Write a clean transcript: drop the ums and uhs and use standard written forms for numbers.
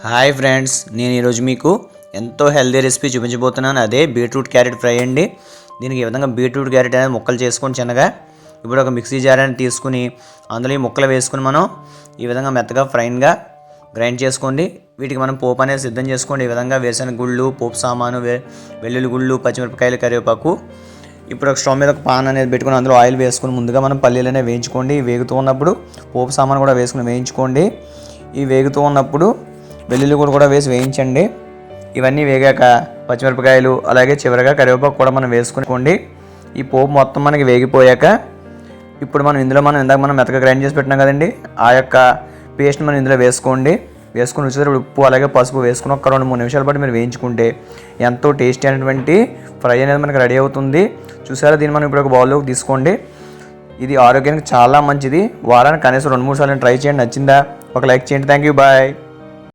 Hi friends, నేను ఈరోజు మీకు ఎంతో హెల్దీ రెసిపీ చూపించబోతున్నాను. అదే బీట్రూట్ క్యారెట్ ఫ్రై అండి. దీనికి ఈ విధంగా బీట్రూట్ క్యారెట్ అనేది ముక్కలు చేసుకొని చిన్నగా ఇప్పుడు ఒక మిక్సీ జార్ అనేది తీసుకుని అందులో ఈ ముక్కలు వేసుకుని మనం ఈ విధంగా మెత్తగా ఫ్రైన్గా గ్రైండ్ చేసుకోండి. వీటికి మనం పోపు అనేది సిద్ధం చేసుకోండి. ఈ విధంగా వేరుశనగ గుళ్ళు, పోపు సామాను, వెల్లుల్లి గుళ్ళు, పచ్చిమిరపకాయలు, కరివేపాకు. ఇప్పుడు ఒక స్టవ్ మీద ఒక పాన్ అనేది పెట్టుకుని అందులో ఆయిల్ వేసుకుని ముందుగా మనం పల్లీలు అనేవి వేయించుకోండి. వేగుతూ ఉన్నప్పుడు పోపు సామాను కూడా వేసుకుని వేయించుకోండి. ఈ వేగుతూ ఉన్నప్పుడు వెల్లుల్లి కూడా వేసి వేయించండి. ఇవన్నీ వేగాక పచ్చిమిరపకాయలు అలాగే చివరిగా కరివేపాకు కూడా మనం వేసుకుని ఈ పోపు మొత్తం మనకి వేగిపోయాక ఇప్పుడు ఇందులో ఇందాక మనం మెత్తగా గ్రైండ్ చేసి పెట్టినాం కదండి, ఆ యొక్క పేస్ట్ మనం ఇందులో వేసుకోండి. వేసుకుని రుచి ఉప్పు అలాగే పసుపు వేసుకుని ఒక 2-3 నిమిషాల పాటు మీరు వేయించుకుంటే ఎంతో టేస్టీ అయినటువంటి ఫ్రై అనేది మనకి రెడీ అవుతుంది. చూసారా, దీన్ని మనం ఇప్పుడు ఒక బౌల్లోకి తీసుకోండి. ఇది ఆరోగ్యానికి చాలా మంచిది. వారానికి కనీసం 2-3 సార్లు ట్రై చేయండి. నచ్చిందా? ఒక లైక్ చేయండి. Thank you, bye.